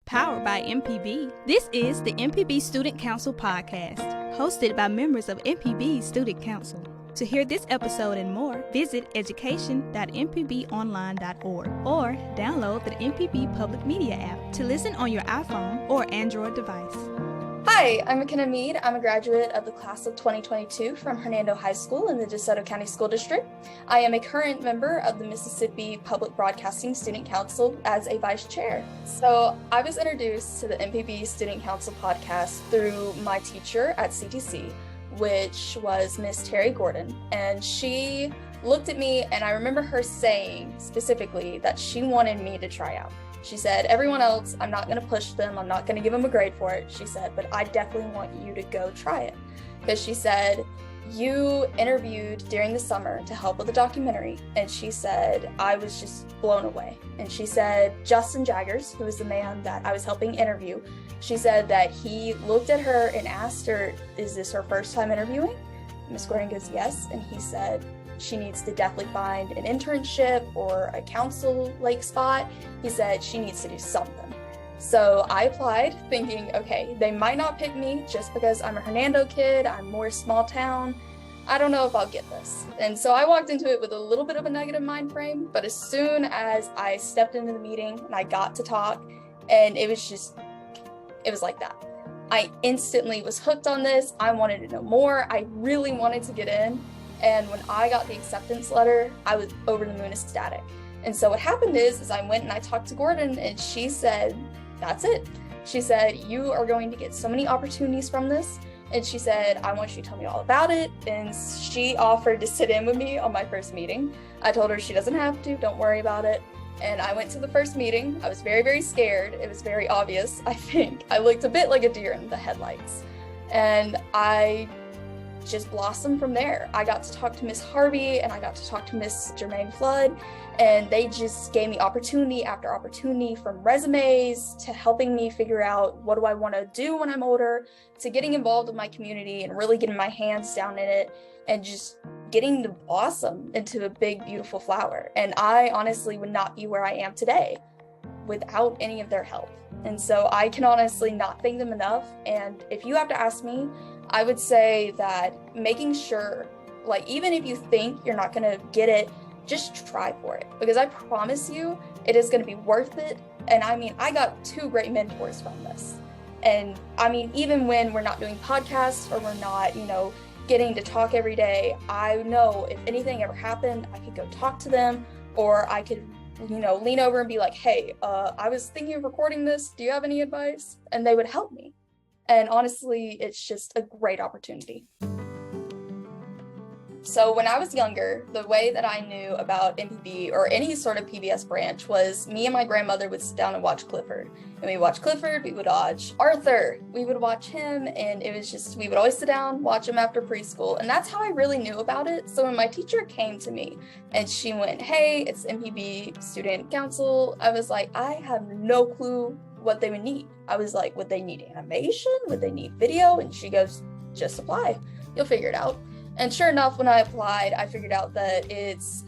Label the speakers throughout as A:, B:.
A: powered by MPB. This is the MPB Student Council Podcast, hosted by members of MPB Student Council. To hear this episode and more, visit education.mpbonline.org or download the MPB Public Media app to listen on your iPhone or Android device.
B: Hi, I'm Makenna Mead. I'm a graduate of the class of 2022 from Hernando High School in the DeSoto County School District. I am a current member of the Mississippi Public Broadcasting Student Council as a vice chair. So I was introduced to the MPB Student Council podcast through my teacher at CTC, which was Miss Terry Gordon. And she looked at me, and I remember her saying specifically that she wanted me to try out. She said, everyone else, I'm not going to push them. I'm not going to give them a grade for it. She said, but I definitely want you to go try it. Because she said, you interviewed during the summer to help with a documentary. And she said, I was just blown away. And she said, Justin Jaggers, who was the man that I was helping interview, she said that he looked at her and asked her, is this her first time interviewing? Miss Gordon goes, yes. And he said, she needs to definitely find an internship or a council-like spot. He said she needs to do something. So I applied thinking, okay, they might not pick me just because I'm a Hernando kid, I'm more small town. I don't know if I'll get this. And so I walked into it with a little bit of a negative mind frame, but as soon as I stepped into the meeting and I got to talk, and it was like that. I instantly was hooked on this. I wanted to know more. I really wanted to get in. And when I got the acceptance letter, I was over the moon ecstatic. And so what happened is I went and I talked to Gordon, and she said, that's it. She said, you are going to get so many opportunities from this. And she said, I want you to tell me all about it. And she offered to sit in with me on my first meeting. I told her she doesn't have to, don't worry about it. And I went to the first meeting. I was very, very scared. It was very obvious, I think. I looked a bit like a deer in the headlights. And I just blossomed from there. I got to talk to Miss Harvey and I got to talk to Miss Jermaine Flood, and they just gave me opportunity after opportunity, from resumes to helping me figure out what do I want to do when I'm older, to getting involved with my community and really getting my hands down in it and just getting to blossom into a big, beautiful flower. And I honestly would not be where I am today without any of their help. And so I can honestly not thank them enough. And if you have to ask me, I would say that making sure, like, even if you think you're not going to get it, just try for it, because I promise you it is going to be worth it. And I mean, I got 2 great mentors from this. And I mean, even when we're not doing podcasts or we're not, getting to talk every day, I know if anything ever happened, I could go talk to them, or I could, lean over and be like, hey, I was thinking of recording this. Do you have any advice? And they would help me. And honestly, it's just a great opportunity. So when I was younger, the way that I knew about MPB or any sort of PBS branch was me and my grandmother would sit down and watch Clifford. And we watched Clifford, we would watch Arthur, we would watch him, and it was just, we would always sit down, watch him after preschool. And that's how I really knew about it. So when my teacher came to me and she went, hey, it's MPB Student Council, I was like, I have no clue what they would need. I was like, would they need animation? Would they need video? And she goes, just apply. You'll figure it out. And sure enough, when I applied, I figured out that it's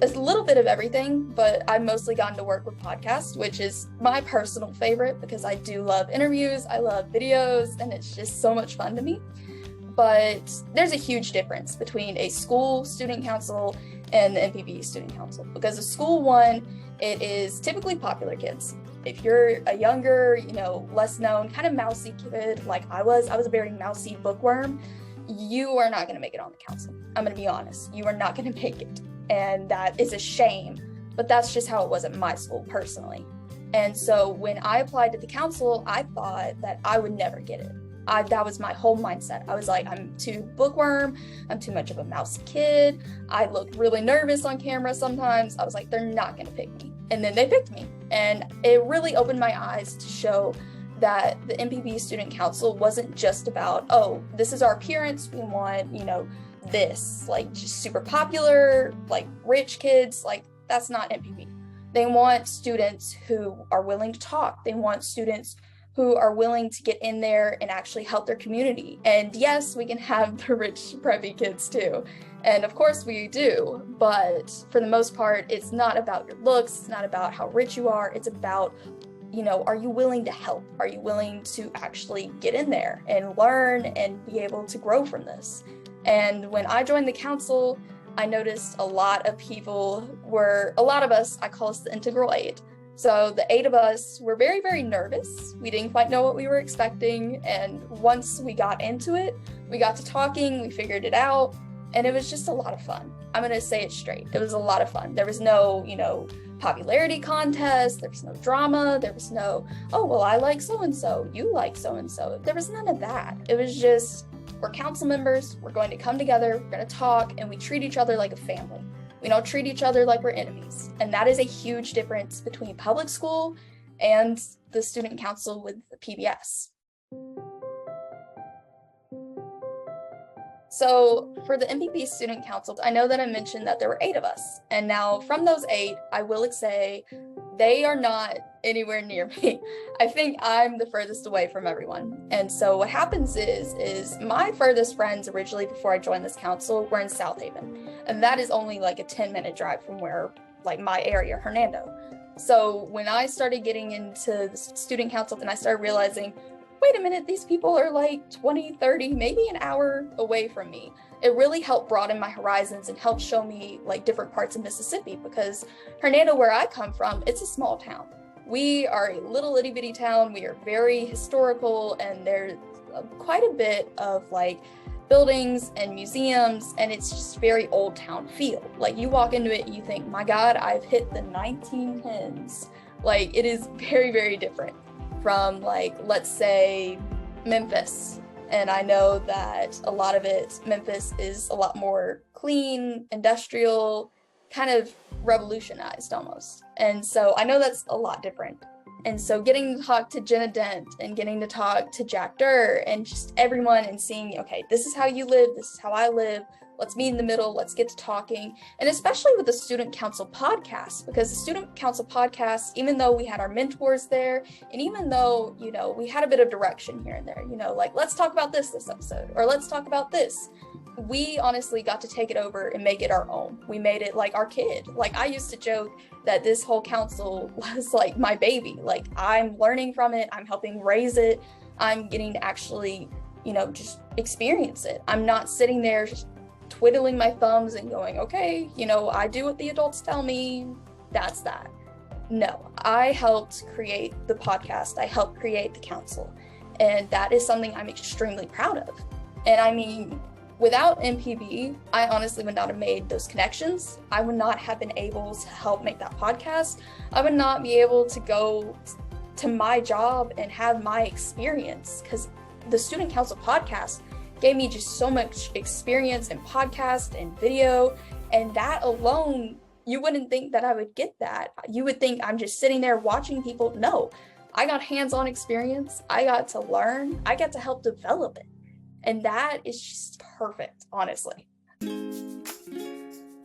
B: a little bit of everything, but I've mostly gotten to work with podcasts, which is my personal favorite because I do love interviews, I love videos, and it's just so much fun to me. But there's a huge difference between a school student council and the MPB Student Council, because a school one, it is typically popular kids. If you're a younger, less known, kind of mousy kid like I was a very mousy bookworm, you are not going to make it on the council. I'm going to be honest. You are not going to make it. And that is a shame, but that's just how it was at my school personally. And so when I applied to the council, I thought that I would never get it. That was my whole mindset. I was like, I'm too bookworm. I'm too much of a mousy kid. I look really nervous on camera sometimes. I was like, they're not going to pick me. And then they picked me. And it really opened my eyes to show that the MPB Student Council wasn't just about, oh, this is our appearance. We want, this, like, just super popular, like, rich kids. Like, that's not MPB. They want students who are willing to talk. They want students who are willing to get in there and actually help their community. And yes, we can have the rich, preppy kids too. And of course we do, but for the most part, it's not about your looks. It's not about how rich you are. It's about are you willing to help? Are you willing to actually get in there and learn and be able to grow from this? And when I joined the council, I noticed a lot of us, I call us the Integral 8. So the 8 of us were very, very nervous. We didn't quite know what we were expecting. And once we got into it, we got to talking, we figured it out, and it was just a lot of fun. I'm going to say it straight. It was a lot of fun. There was no, popularity contest. There was no drama. There was no, oh, well, I like so-and-so. You like so-and-so. There was none of that. It was just, we're council members. We're going to come together. We're going to talk, and we treat each other like a family. We don't treat each other like we're enemies. And that is a huge difference between public school and the student council with the PBS. So for the MPB Student Council, I know that I mentioned that there were 8 of us. And now from those 8, I will say they are not anywhere near me. I think I'm the furthest away from everyone. And so what happens is my furthest friends originally before I joined this council were in South Haven. And that is only like a 10-minute drive from where, like, my area, Hernando. So when I started getting into the student council and I started realizing, wait a minute, these people are like 20, 30, maybe an hour away from me. It really helped broaden my horizons and helped show me like different parts of Mississippi, because Hernando, where I come from, it's a small town. We are a little itty bitty town. We are very historical, and there's quite a bit of like buildings and museums, and it's just very old town feel. Like you walk into it and you think, my God, I've hit the 1910s. Like it is very, very different from, like, let's say Memphis. And I know that a lot of Memphis is a lot more clean, industrial, kind of revolutionized almost. And so I know that's a lot different. And so getting to talk to Jenna Dent and getting to talk to Jack Durr and just everyone and seeing, okay, this is how you live, this is how I live, let's meet in the middle, let's get to talking. And especially with the Student Council Podcast, because the Student Council Podcast, even though we had our mentors there, and even though, we had a bit of direction here and there, like, let's talk about this episode, or let's talk about this. We honestly got to take it over and make it our own. We made it like our kid. Like, I used to joke that this whole council was like my baby. Like, I'm learning from it. I'm helping raise it. I'm getting to actually, just experience it. I'm not sitting there just twiddling my thumbs and going, okay, I do what the adults tell me, that's that. No, I helped create the podcast. I helped create the council. And that is something I'm extremely proud of. And I mean, without MPB, I honestly would not have made those connections. I would not have been able to help make that podcast. I would not be able to go to my job and have my experience, because the Student Council Podcast gave me just so much experience in podcast and video, and that alone, you wouldn't think that I would get that. You would think I'm just sitting there watching people. No, I got hands-on experience. I got to learn. I got to help develop it. And that is just perfect, honestly.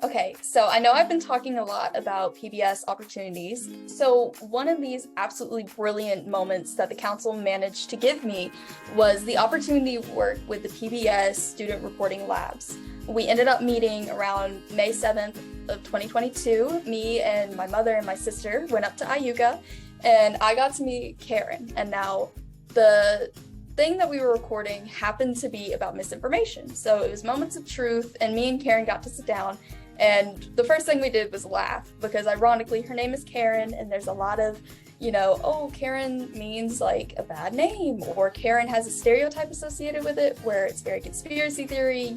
B: Okay, so I know I've been talking a lot about PBS opportunities. So one of these absolutely brilliant moments that the council managed to give me was the opportunity to work with the PBS Student Reporting Labs. We ended up meeting around May 7th of 2022. Me and my mother and my sister went up to Iuka, and I got to meet Karen. And now the thing that we were recording happened to be about misinformation. So it was Moments of Truth, and me and Karen got to sit down. And the first thing we did was laugh, because ironically her name is Karen, and there's a lot of, oh, Karen means like a bad name, or Karen has a stereotype associated with it where it's very conspiracy theory,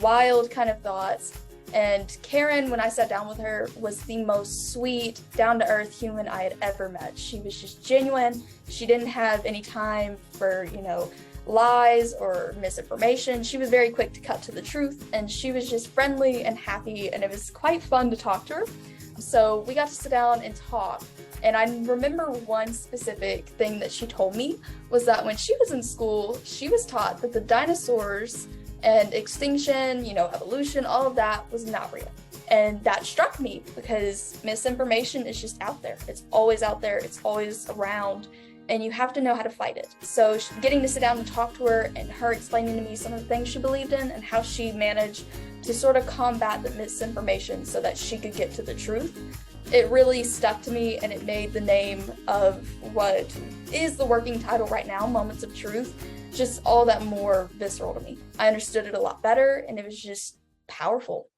B: wild kind of thoughts. And Karen, when I sat down with her, was the most sweet, down-to-earth human I had ever met. She was just genuine. She didn't have any time for, lies or misinformation. She was very quick to cut to the truth, and she was just friendly and happy, and it was quite fun to talk to her. So we got to sit down and talk, and I remember one specific thing that she told me was that when she was in school, she was taught that the dinosaurs and extinction, evolution, all of that was not real. And that struck me, because misinformation is just out there. It's always out there. It's always around. And you have to know how to fight it. So getting to sit down and talk to her, and her explaining to me some of the things she believed in and how she managed to sort of combat the misinformation so that she could get to the truth, it really stuck to me, and it made the name of what is the working title right now, Moments of Truth, just all that more visceral to me. I understood it a lot better, and it was just powerful.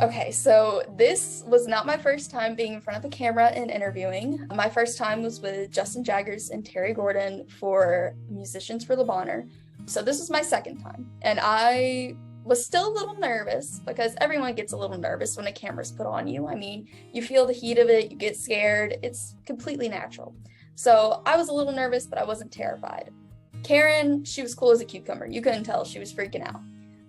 B: Okay, so this was not my first time being in front of a camera and interviewing. My first time was with Justin Jaggers and Terry Gordon for Musicians for Le Bonheur. So this was my second time, and I was still a little nervous because everyone gets a little nervous when a camera's put on you. I mean, you feel the heat of it, you get scared, it's completely natural. So I was a little nervous, but I wasn't terrified. Karen, she was cool as a cucumber. You couldn't tell she was freaking out.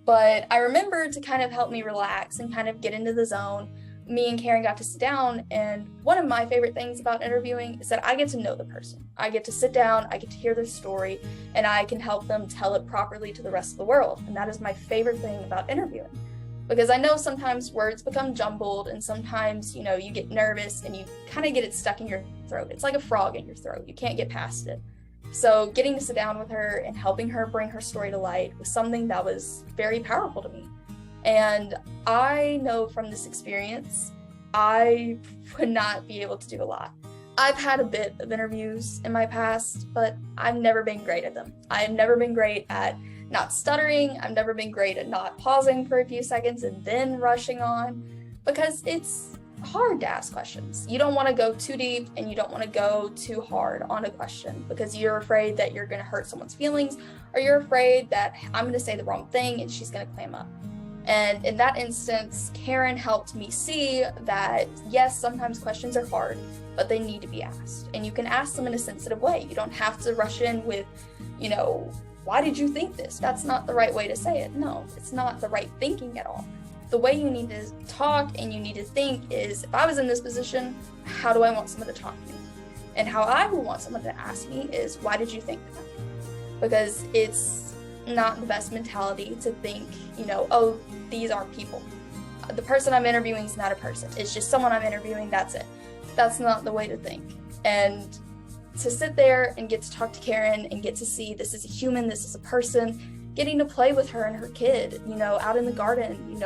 B: But I remember, to kind of help me relax and kind of get into the zone, me and Karen got to sit down, and one of my favorite things about interviewing is that I get to know the person. I get to sit down, I get to hear their story, and I can help them tell it properly to the rest of the world. And that is my favorite thing about interviewing. Because I know sometimes words become jumbled, and sometimes, you get nervous and you kind of get it stuck in your throat. It's like a frog in your throat. You can't get past it. So getting to sit down with her and helping her bring her story to light was something that was very powerful to me. And I know from this experience, I would not be able to do a lot. I've had a bit of interviews in my past, but I've never been great at them. I've never been great at not stuttering. I've never been great at not pausing for a few seconds and then rushing on, because it's hard to ask questions. You don't want to go too deep, and you don't want to go too hard on a question because you're afraid that you're going to hurt someone's feelings, or you're afraid that I'm going to say the wrong thing and she's going to clam up. And in that instance, Karen helped me see that, yes, sometimes questions are hard, but they need to be asked. And you can ask them in a sensitive way. You don't have to rush in with, why did you think this? That's not the right way to say it. No, it's not the right thinking at all. The way you need to talk and you need to think is, if I was in this position, how do I want someone to talk to me? And how I would want someone to ask me is, why did you think that? Because it's not the best mentality to think, oh, these aren't people. The person I'm interviewing is not a person. It's just someone I'm interviewing, that's it. That's not the way to think. And to sit there and get to talk to Karen and get to see this is a human, this is a person, getting to play with her and her kid, out in the garden,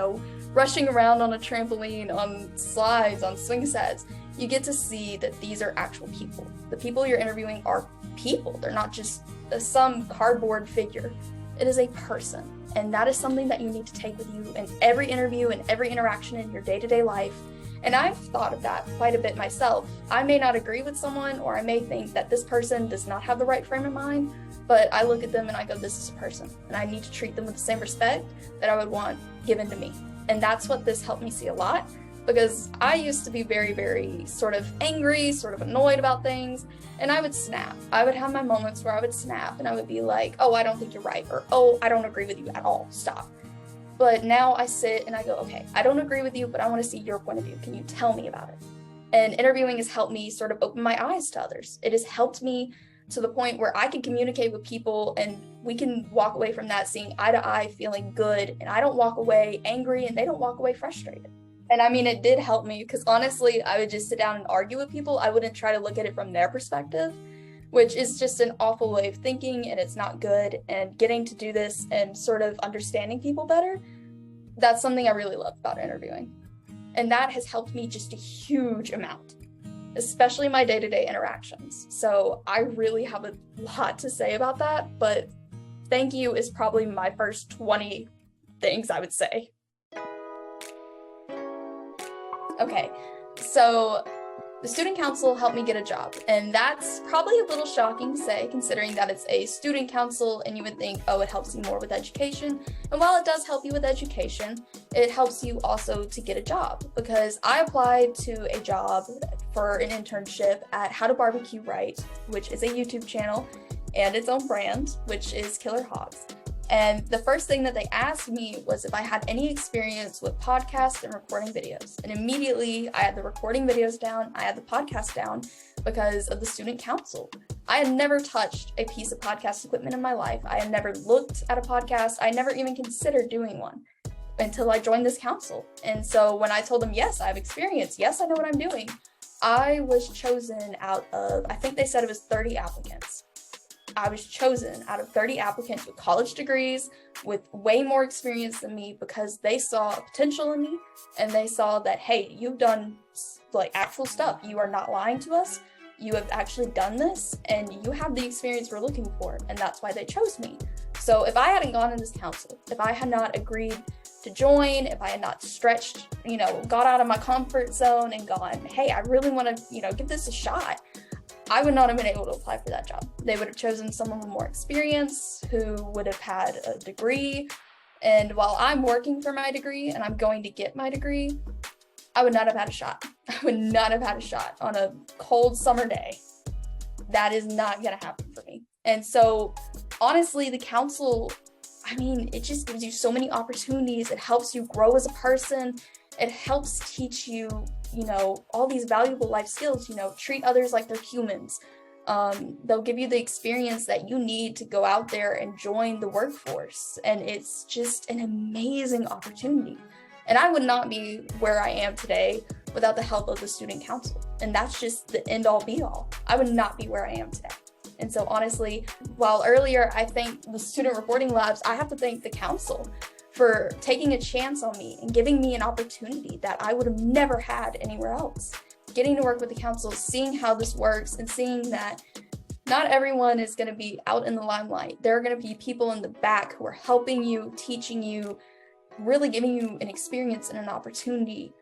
B: rushing around on a trampoline, on slides, on swing sets, you get to see that these are actual people. The people you're interviewing are people. They're not just some cardboard figure. It is a person. And that is something that you need to take with you in every interview and every interaction in your day-to-day life. And I've thought of that quite a bit myself. I may not agree with someone, or I may think that this person does not have the right frame of mind, but I look at them and I go, this is a person, and I need to treat them with the same respect that I would want given to me. And that's what this helped me see a lot, because I used to be very, very sort of angry, sort of annoyed about things, and I would snap. I would have my moments where I would snap and I would be like, oh, I don't think you're right, or oh, I don't agree with you at all, stop. But now I sit and I go, okay, I don't agree with you, but I want to see your point of view. Can you tell me about it? And interviewing has helped me sort of open my eyes to others. It has helped me to the point where I can communicate with people and we can walk away from that seeing eye to eye, feeling good, and I don't walk away angry and they don't walk away frustrated. And I mean, it did help me, because honestly, I would just sit down and argue with people. I wouldn't try to look at it from their perspective, which is just an awful way of thinking, and it's not good. And getting to do this and sort of understanding people better, that's something I really love about interviewing. And that has helped me just a huge amount, especially my day-to-day interactions. So I really have a lot to say about that, but thank you is probably my first 20 things I would say. Okay, so the student council helped me get a job, and that's probably a little shocking to say, considering that it's a student council and you would think, oh, it helps you more with education. And while it does help you with education, it helps you also to get a job, because I applied to a job for an internship at How to Barbecue Right, which is a YouTube channel and its own brand, which is Killer Hogs. And the first thing that they asked me was if I had any experience with podcasts and recording videos. And immediately I had the recording videos down, I had the podcast down because of the student council. I had never touched a piece of podcast equipment in my life. I had never looked at a podcast. I never even considered doing one until I joined this council. And so when I told them, yes, I have experience, yes, I know what I'm doing, I was chosen out of, I think they said it was 30 applicants. I was chosen out of 30 applicants with college degrees, with way more experience than me, because they saw a potential in me and they saw that, hey, you've done like actual stuff. You are not lying to us. You have actually done this and you have the experience we're looking for. And that's why they chose me. So if I hadn't gone in this council, if I had not agreed to join, if I had not stretched, got out of my comfort zone and gone, hey, I really want to, give this a shot, I would not have been able to apply for that job. They would have chosen someone with more experience, who would have had a degree. And while I'm working for my degree and I'm going to get my degree, I would not have had a shot. I would not have had a shot on a cold summer day. That is not going to happen for me. And so, honestly, the council, it just gives you so many opportunities. It helps you grow as a person. It helps teach you, all these valuable life skills, treat others like they're humans. They'll give you the experience that you need to go out there and join the workforce. And it's just an amazing opportunity. And I would not be where I am today without the help of the student council. And that's just the end all be all. I would not be where I am today. And so honestly, while earlier I thanked the student reporting labs, I have to thank the council for taking a chance on me and giving me an opportunity that I would have never had anywhere else. Getting to work with the council, seeing how this works, and seeing that not everyone is going to be out in the limelight. There are going to be people in the back who are helping you, teaching you, really giving you an experience and an opportunity.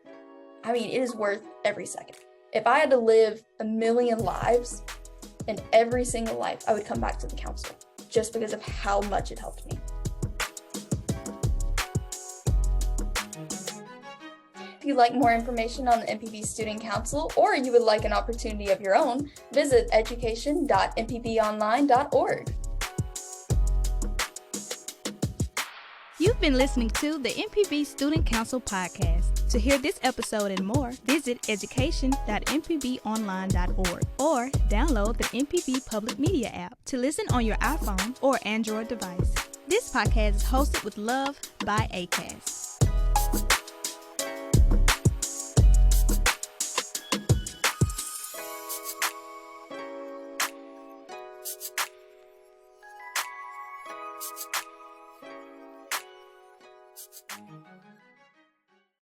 B: It is worth every second. If I had to live 1 million lives, in every single life, I would come back to the council just because of how much it helped me. If you'd like more information on the MPB Student Council, or you would like an opportunity of your own, visit education.mpbonline.org.
A: You've been listening to the MPB Student Council Podcast. To hear this episode and more, visit education.mpbonline.org or download the MPB Public Media app to listen on your iPhone or Android device. This podcast is hosted with love by ACAST.